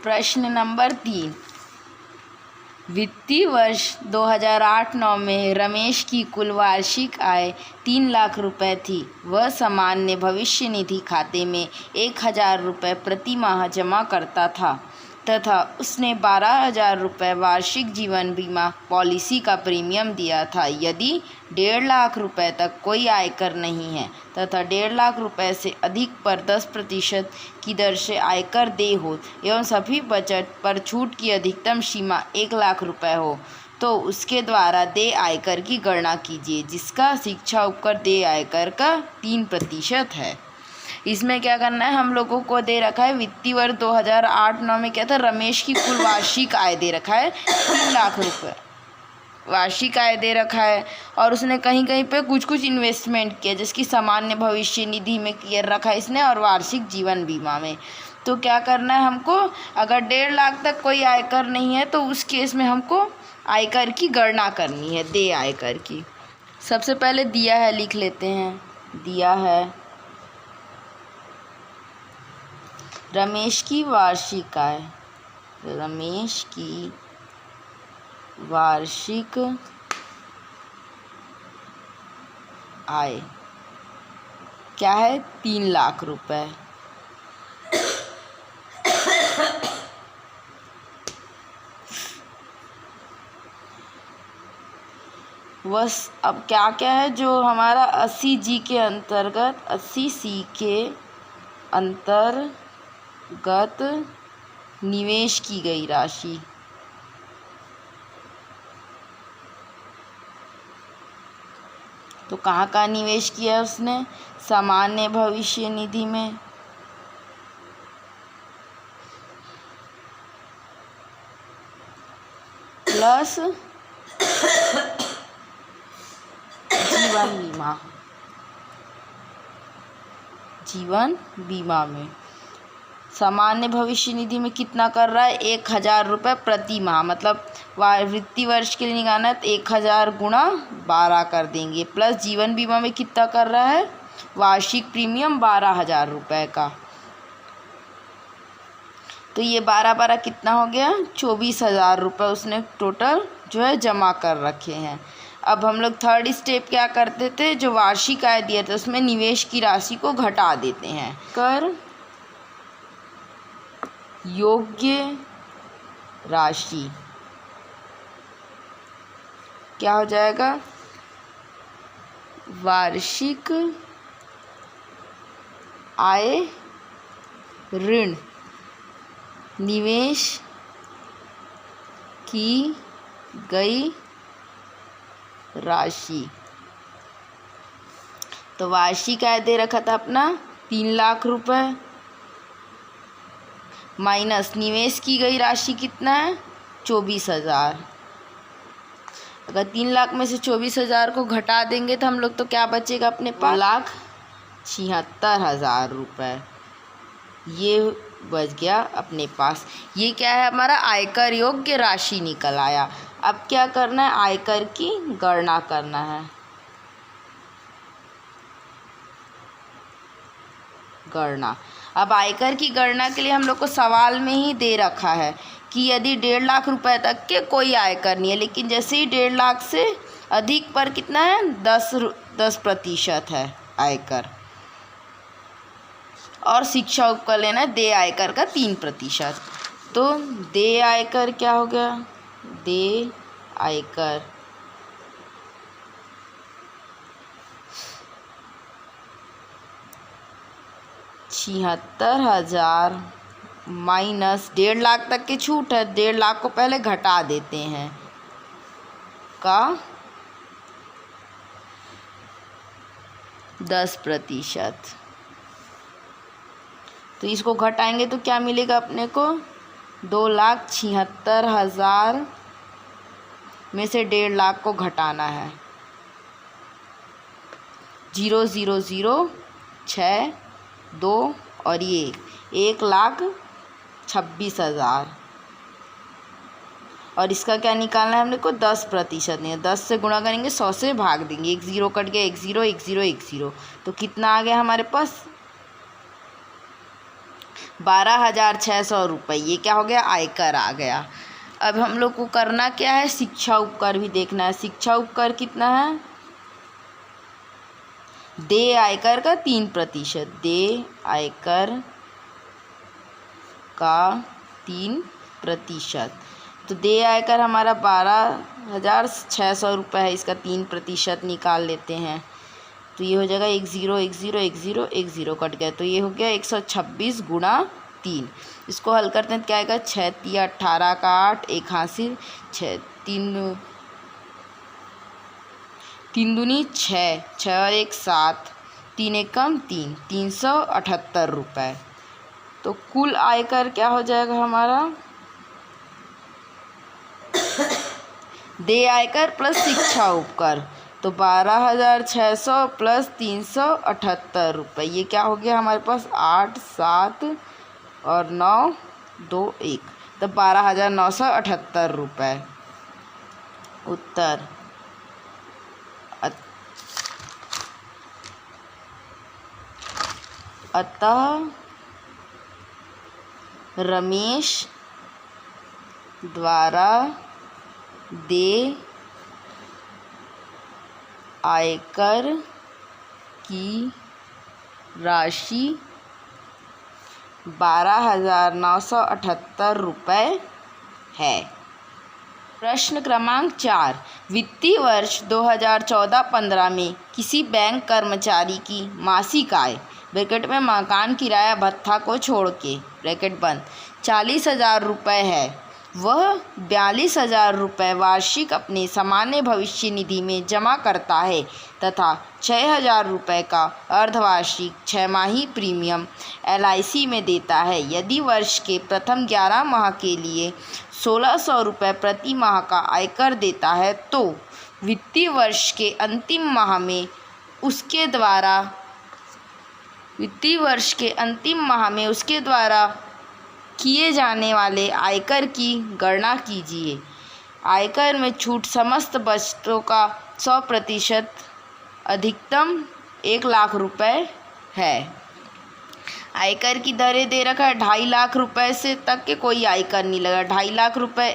प्रश्न नंबर 3। वित्तीय वर्ष 2008-9 में रमेश की कुल वार्षिक आय 3 लाख रुपए थी। वह सामान्य भविष्य निधि खाते में 1,000 रुपये प्रति माह जमा करता था तथा उसने 12,000 रुपये वार्षिक जीवन बीमा पॉलिसी का प्रीमियम दिया था। यदि 1.5 लाख रुपये तक कोई आयकर नहीं है तथा 1.5 लाख रुपये से अधिक पर 10% की दर से आयकर देय हो एवं सभी बजट पर छूट की अधिकतम सीमा 1 लाख रुपये हो तो उसके द्वारा देय आयकर की गणना कीजिए, जिसका शिक्षा उपकर देय आयकर का 3% है। इसमें क्या करना है, हम लोगों को दे रखा है वित्तीय वर्ष 2008-9 में क्या था, रमेश की कुल वार्षिक आय दे रखा है 3 लाख रुपये वार्षिक आय दे रखा है और उसने कहीं कहीं पे कुछ कुछ इन्वेस्टमेंट किया, जिसकी सामान्य भविष्य निधि में किया रखा है इसने और वार्षिक जीवन बीमा में। तो क्या करना है हमको, अगर 1.5 लाख तक कोई आयकर नहीं है तो उस केस में हमको आयकर की गणना करनी है, देय आयकर की। सबसे पहले दिया है लिख लेते हैं। दिया है रमेश की वार्षिक आय, रमेश की वार्षिक आय क्या है, 3 लाख रुपए। बस अब क्या क्या है जो हमारा 80G के अंतर्गत 80C के अंतर्गत निवेश की गई राशि, तो कहाँ कहाँ निवेश किया है उसने, सामान्य भविष्य निधि में, प्लस जीवन बीमा, जीवन बीमा में। सामान्य भविष्य निधि में कितना कर रहा है, 1,000 रुपये प्रति माह, मतलब वित्तीय वर्ष के लिए निकालना है तो 1,000 गुणा 12 कर देंगे, प्लस जीवन बीमा में कितना कर रहा है, वार्षिक प्रीमियम 12,000 रुपये का। तो ये 12 कितना हो गया, 24,000 रुपये उसने टोटल जो है जमा कर रखे हैं। अब हम लोग थर्ड स्टेप क्या करते थे, जो वार्षिक आय दिया था उसमें निवेश की राशि को घटा देते हैं। कर योग्य राशि क्या हो जाएगा, वार्षिक आय ऋण निवेश की गई राशि। तो वार्षिक आय दे रखा था अपना 3 लाख रुपए, माइनस निवेश की गई राशि कितना है, 24,000। अगर 3 लाख में से 24,000 को घटा देंगे तो हम लोग तो क्या बचेगा अपने पास, 1,76,000 रुपये ये बच गया अपने पास। ये क्या है, हमारा आयकर योग्य राशि निकल आया। अब क्या करना है, आयकर की गणना करना है। गणना, अब आयकर की गणना के लिए हम लोग को सवाल में ही दे रखा है कि यदि 1.5 लाख रुपए तक के कोई आयकर नहीं है, लेकिन जैसे ही 1.5 लाख से अधिक पर कितना है, 10% है आयकर, और शिक्षा उपकर लेना है देय आयकर का 3%। तो देय आयकर क्या हो गया, देय आयकर 76,000 माइनस 1.5 लाख तक की छूट है, 1.5 लाख को पहले घटा देते हैं का 10%। तो इसको घटाएंगे तो क्या मिलेगा अपने को, 2,76,000 में से 1.5 लाख को घटाना है, 0,006,2 और ये 1,26,000, और इसका क्या निकालना है हमने को, 10% नहीं है, 10 से गुणा करेंगे, 100 से भाग देंगे, 1 0 कट गया, 1 0 1 0 1 0, तो कितना आ गया हमारे पास, 12,600 ये क्या हो गया, आयकर आ गया। अब हम लोग को करना क्या है, शिक्षा उपकर भी देखना है। शिक्षा उपकर कितना है, देय आयकर का 3%, देय आयकर का 3%। तो देय आयकर हमारा 12,600 है, इसका 3% निकाल लेते हैं। तो ये हो जाएगा 10 10 10 10 कट गया, तो ये हो गया 126 गुणा 3। इसको हल करते हैं तो क्या आएगा, 6 तिया 18 का 8, एक हासिल 6 3 दूनी 6, 6 और 1 7, 3 एक कम 3, 378 रुपये। तो कुल आयकर क्या हो जाएगा हमारा, देय आयकर प्लस शिक्षा उपकर, तो 12,600 प्लस 378 रुपये, ये क्या हो गया हमारे पास, 8 7 और 9 2 1, तो 12,978 रुपये। उत्तर अतः रमेश द्वारा देय आयकर की राशि 12,978 रुपये है। प्रश्न क्रमांक 4, वित्तीय वर्ष 2014-15 में किसी बैंक कर्मचारी की मासिक आय ब्रैकेट में मकान किराया भत्ता को छोड़ के ब्रैकेट बंद 40,000 रुपये है। वह 42,000 रुपये वार्षिक अपने सामान्य भविष्य निधि में जमा करता है तथा 6,000 रुपये का अर्धवार्षिक 6माही प्रीमियम LIC में देता है। यदि वर्ष के प्रथम 11 माह के लिए 1,600 रुपये प्रति माह का आयकर देता है तो वित्तीय वर्ष के अंतिम माह में उसके द्वारा किए जाने वाले आयकर की गणना कीजिए। आयकर में छूट समस्त बचतों का 100%, अधिकतम 1 लाख रुपए है। आयकर की दरें दे रखा है, 2.5 लाख रुपए से तक के कोई आयकर नहीं लगा। 2.5 लाख रुपए,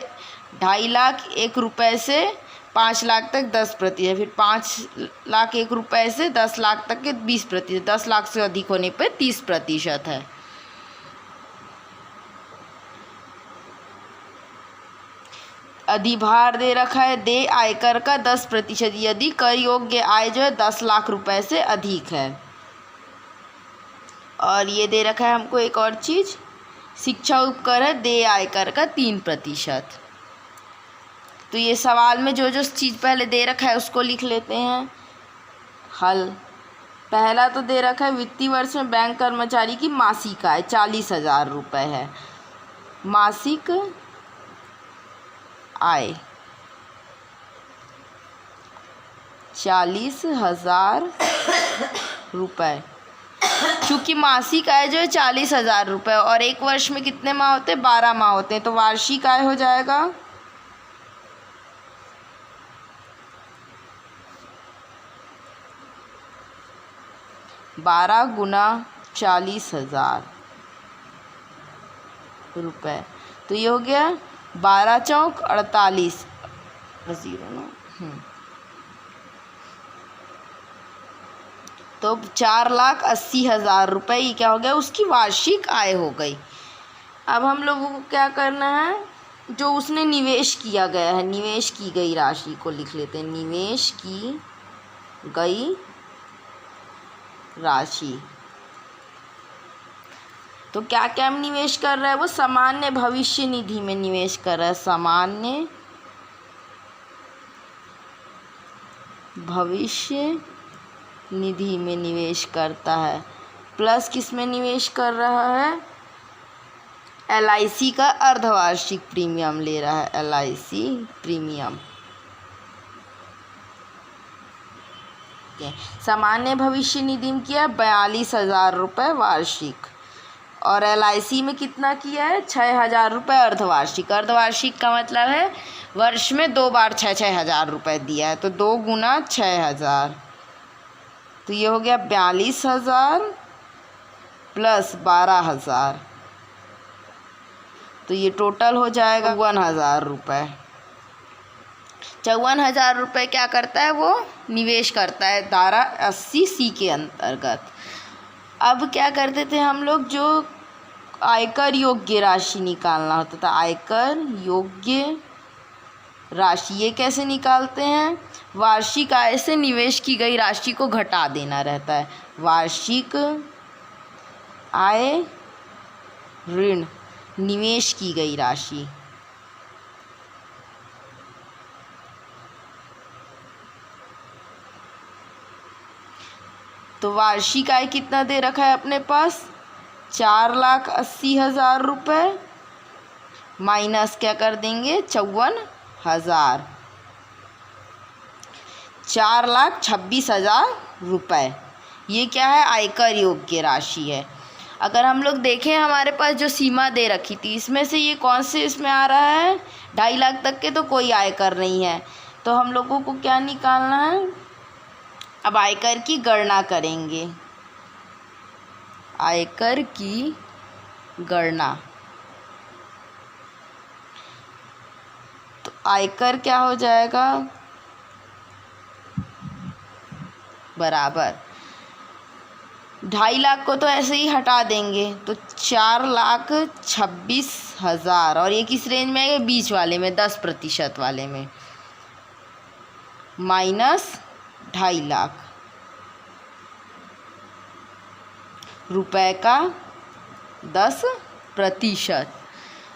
2.5 लाख 1 रुपये से 5 लाख तक 10%, फिर 5 लाख 1 रुपये से 10 लाख तक के 20%, 10 लाख से अधिक होने पर 30% है। अधिभार दे रखा है, देय आयकर का 10% यदि कर योग्य आय जो है 10 लाख रुपए से अधिक है। और ये दे रखा है हमको एक और चीज़, शिक्षा उपकर है, देय आयकर का 3%। तो ये सवाल में जो जो चीज़ पहले दे रखा है उसको लिख लेते हैं। हल, पहला तो दे रखा है वित्तीय वर्ष में बैंक कर्मचारी की मासिक आय 40,000 रुपये है। मासिक आय 40,000 रुपये। चूँकि मासिक आय जो है 40,000 रुपये और एक वर्ष में कितने माह होते हैं, 12 माह होते हैं, तो वार्षिक आय हो जाएगा 12 गुना 40,000 रुपये। तो ये हो गया 12 चौक 48 तो 4,80,000 रुपये ये क्या हो गया, उसकी वार्षिक आय हो गई। अब हम लोगों को क्या करना है, जो उसने निवेश किया गया है, निवेश की गई राशि को लिख लेते हैं। निवेश की गई राशि, तो क्या क्या में निवेश कर रहा है, वो सामान्य भविष्य निधि में निवेश कर रहा है। सामान्य भविष्य निधि में निवेश करता है, प्लस किस में निवेश कर रहा है, LIC का अर्धवार्षिक प्रीमियम ले रहा है, LIC प्रीमियम। सामान्य भविष्य निधि में किया 42,000 रुपये वार्षिक, और LIC में कितना किया है, 6,000 रुपये अर्धवार्षिक। अर्धवार्षिक का मतलब है वर्ष में 2 बार 6,000 रुपये दिया है, तो 2 गुना 6,000, तो ये हो गया 42,000 प्लस 12,000, तो ये टोटल हो जाएगा 54,000 रुपये। 54,000 रुपये क्या करता है, वो निवेश करता है धारा 80C के अंतर्गत। अब क्या करते थे हम लोग, जो आयकर योग्य राशि निकालना होता था, आयकर योग्य राशि, ये कैसे निकालते हैं, वार्षिक आय से निवेश की गई राशि को घटा देना रहता है। वार्षिक आय ऋण निवेश की गई राशि। तो वार्षिक आय कितना दे रखा है अपने पास, 4,80,000 रुपये माइनस क्या कर देंगे 54,000, 4,26,000 रुपये। ये क्या है, आयकर योग्य राशि है। अगर हम लोग देखें हमारे पास जो सीमा दे रखी थी, इसमें से ये कौन से इसमें आ रहा है, 2.5 लाख तक के तो कोई आयकर नहीं है। तो हम लोगों को क्या निकालना है, अब आयकर की गणना करेंगे। आयकर की गणना, तो आयकर क्या हो जाएगा, बराबर 2.5 लाख को तो ऐसे ही हटा देंगे, तो 4,26,000, और ये किस रेंज में है, बीच वाले में 10% वाले में, माइनस 2.5 लाख रुपए का 10%।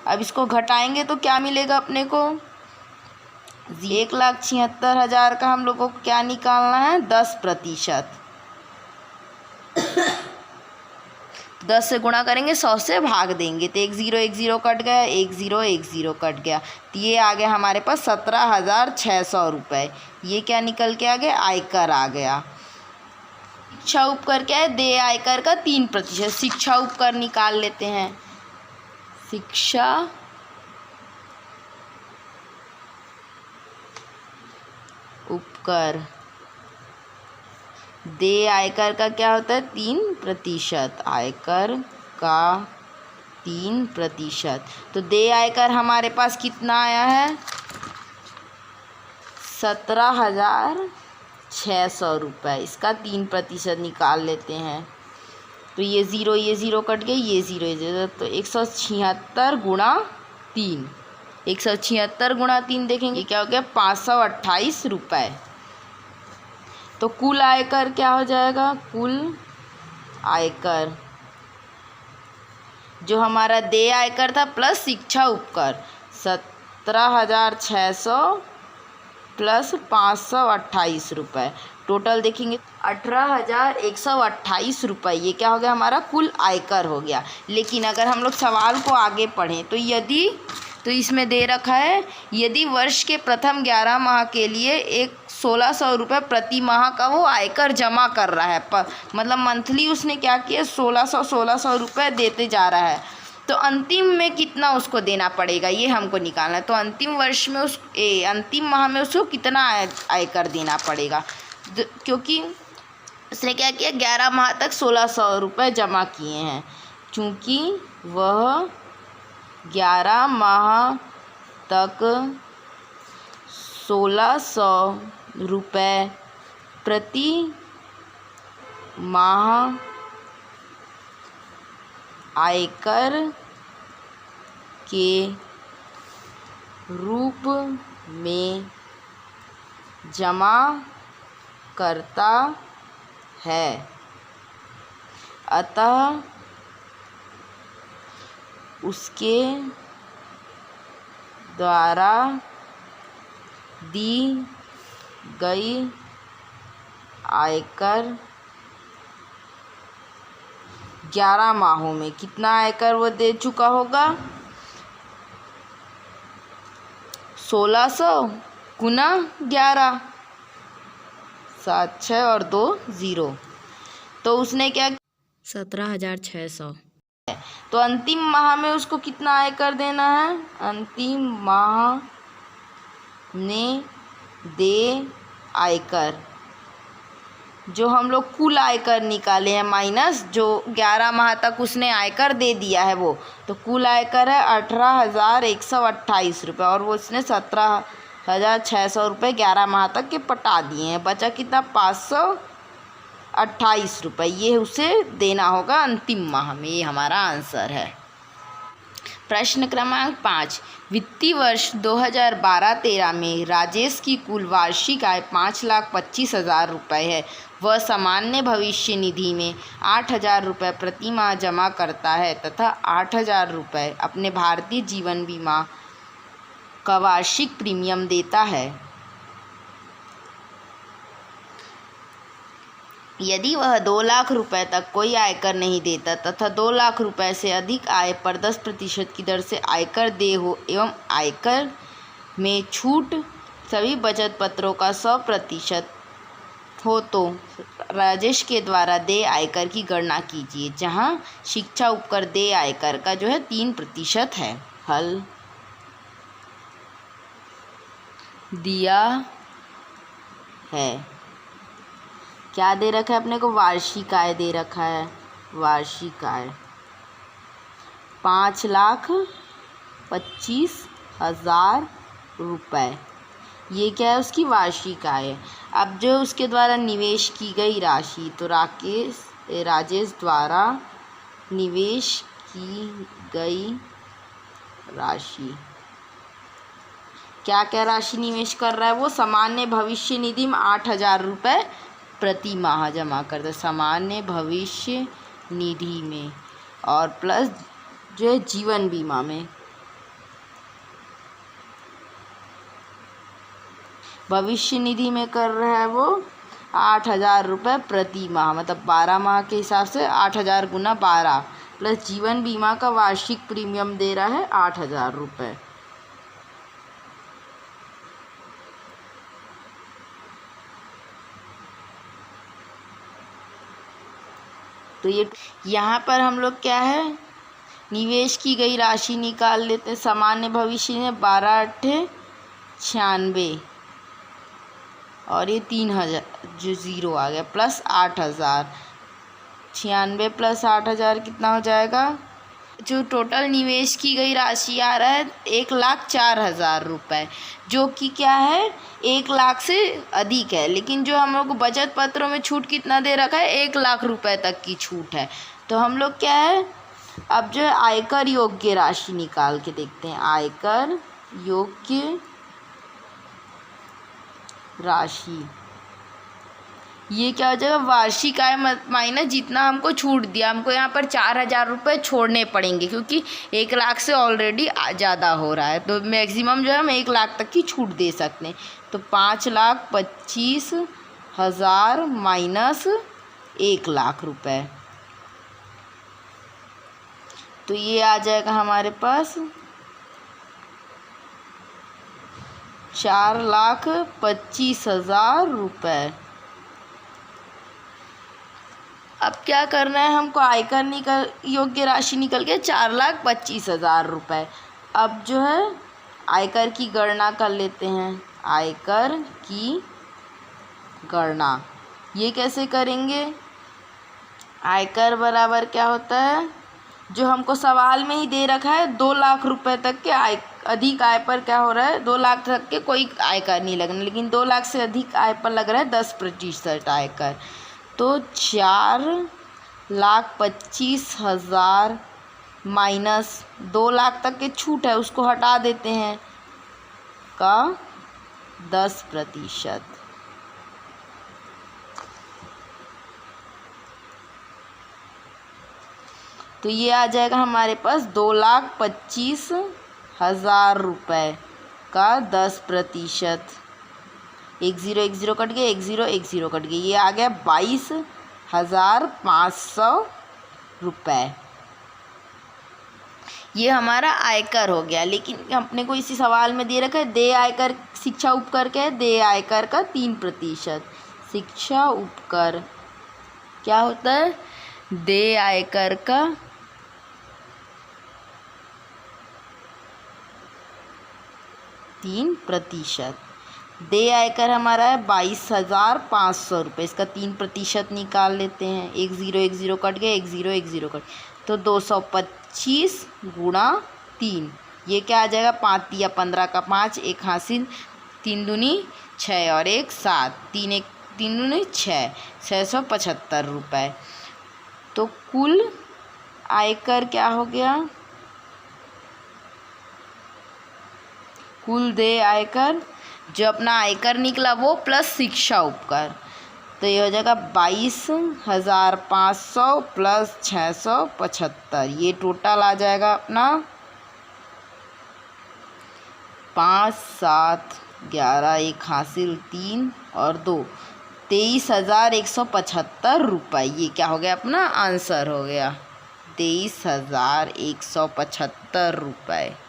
अब इसको घटाएंगे तो क्या मिलेगा अपने को, 1,76,000 का हम लोगों को क्या निकालना है, 10%। 10 से गुणा करेंगे, 100 से भाग देंगे, तो 1 0 कट गया, 1 0 कट गया, तो ये आ गया हमारे पास 17,600 रुपये। ये क्या निकल के आ गया, आयकर आ गया। शिक्षा उपकर क्या है, देय आयकर का 3%। शिक्षा उपकर निकाल लेते हैं। शिक्षा उपकर देय आयकर का क्या होता है, 3%। आयकर का 3%। तो देय आयकर हमारे पास कितना आया है, 17,600 रुपये। इसका 3% निकाल लेते हैं, तो ये 0 कट गए, ये 0, तो 176 गुणा 3, 176 गुणा 3 देखेंगे क्या हो गया, 528 रुपये। तो कुल आयकर क्या हो जाएगा, कुल आयकर जो हमारा देय आयकर था प्लस शिक्षा उपकर, 17,600 प्लस 528 रुपये, टोटल देखेंगे 18,128 रुपये। ये क्या हो गया, हमारा कुल आयकर हो गया। लेकिन अगर हम लोग सवाल को आगे पढ़ें तो इसमें दे रखा है, यदि वर्ष के प्रथम 11 माह के लिए 1,600 रुपये प्रति माह का वो आयकर जमा कर रहा है, मतलब मंथली उसने क्या किया, 1,600 रुपये देते जा रहा है, तो अंतिम में कितना उसको देना पड़ेगा ये हमको निकालना है। तो अंतिम माह में उसको कितना आयकर देना पड़ेगा, क्योंकि उसने क्या किया, 11 माह तक 1,600 रुपये जमा किए हैं। चूँकि वह 11 माह तक 1,600 रुपये प्रति माह आयकर के रूप में जमा करता है, अतः उसके द्वारा दी गई आयकर 11 माहों में कितना आयकर वो दे चुका होगा, 1,600 गुना 11, 7 6 और 2 0, तो उसने क्या, 17,600। तो अंतिम माह में उसको कितना आयकर देना है, अंतिम माह में देय आयकर जो हम लोग कुल आयकर निकाले हैं माइनस जो 11 माह तक उसने आयकर दे दिया है वो, तो कुल आयकर है 18,128 रुपये और वो उसने 17,600 रुपये 11 माह तक के पटा दिए हैं। बचा कितना? 528 रुपये। ये उसे देना होगा अंतिम माह में। ये हमारा आंसर है। प्रश्न क्रमांक 5, वित्तीय वर्ष 2012-13 में राजेश की कुल वार्षिक आय 5,25,000 रुपये है। वह सामान्य भविष्य निधि में 8,000 रुपये प्रति माह जमा करता है तथा 8,000 रुपये अपने भारतीय जीवन बीमा का वार्षिक प्रीमियम देता है। यदि वह 2 लाख रुपए तक कोई आयकर नहीं देता तथा 2 लाख रुपए से अधिक आय पर 10% की दर से आयकर देय हो एवं आयकर में छूट सभी बचत पत्रों का 100% हो तो राजेश के द्वारा देय आयकर की गणना कीजिए, जहां शिक्षा उपकर देय आयकर का जो है 3% है। हल दिया है। क्या दे रखा है अपने को? वार्षिक आय दे रखा है। वार्षिक आय 5,25,000 रुपये। ये क्या है? उसकी वार्षिक आय है। अब जो उसके द्वारा निवेश की गई राशि, तो राजेश द्वारा निवेश की गई राशि, क्या क्या राशि निवेश कर रहा है वो? सामान्य भविष्य निधि में 8,000 रुपये प्रति माह जमा करता है, सामान्य भविष्य निधि में, और प्लस जो है जीवन बीमा में। भविष्य निधि में कर रहा है वो 8,000 रुपये प्रति माह, मतलब 12 माह के हिसाब से 8,000 गुना 12, प्लस जीवन बीमा का वार्षिक प्रीमियम दे रहा है 8,000 रुपये। तो ये यहाँ पर हम लोग क्या है, निवेश की गई राशि निकाल लेते हैं। सामान्य भविष्य में 12,896 और ये 3,000 जो ज़ीरो आ गया, प्लस 8,000, 96 प्लस 8,000 कितना हो जाएगा? जो टोटल निवेश की गई राशि आ रहा है 1,04,000 रुपये, जो कि क्या है 1 लाख से अधिक है। लेकिन जो हम लोग बचत पत्रों में छूट कितना दे रखा है? 1 लाख रुपए तक की छूट है। तो हम लोग क्या है, अब जो आयकर योग्य राशि निकाल के देखते हैं। आयकर योग्य राशि, ये क्या हो जाएगा? वार्षिक आय माइनस जितना हमको छूट दिया। हमको यहाँ पर 4,000 रुपये छोड़ने पड़ेंगे क्योंकि 1 लाख से ऑलरेडी ज़्यादा हो रहा है, तो मैक्सिमम जो है हम 1 लाख तक की छूट दे सकते हैं। तो 5,25,000 माइनस 1 लाख रुपये, तो ये आ जाएगा हमारे पास 4,25,000 रुपये। अब क्या करना है हमको? आयकर योग्य राशि निकल के 4,25,000 रुपये। अब जो है आयकर की गणना कर लेते हैं। आयकर की गणना ये कैसे करेंगे? आयकर बराबर क्या होता है, जो हमको सवाल में ही दे रखा है 2 लाख रुपए तक के अधिक आय पर क्या हो रहा है, 2 लाख तक के कोई आयकर नहीं लगना, लेकिन 2 लाख से अधिक आय पर लग रहा है 10% आयकर। तो 4,25,000 माइनस 2 लाख तक के छूट है उसको हटा देते हैं का 10%। तो ये आ जाएगा हमारे पास 2,25,000 रुपये का 10%। 1 0 1 0 कट गया, 1 0 1 0 कट गया, ये आ गया 22,500 रुपये। ये हमारा आयकर हो गया। लेकिन अपने को इसी सवाल में दे रखा है देय आयकर शिक्षा उपकर क्या है, देय आयकर का 3%। शिक्षा उपकर क्या होता है? देय आयकर का 3%। देय आयकर हमारा है 22,500 रुपये। इसका 3% निकाल लेते हैं। 1 0 कट गए, 1 0 कट, तो 225 गुणा 3, ये क्या आ जाएगा, 5 तिया 15 का 5, 1 हासिल, 3 दूनी 6 और 1 7, 3 दूनी 6, 675 रुपये। तो कुल आयकर क्या हो गया, कुल देय आयकर जो अपना आयकर निकला वो प्लस शिक्षा उपकर, तो ये हो जाएगा 22,500 प्लस 675, ये टोटल आ जाएगा अपना 5 7 11, 1 हासिल 3 और 2, 23,175 रुपये। ये क्या हो गया, अपना आंसर हो गया 23,175 रुपये।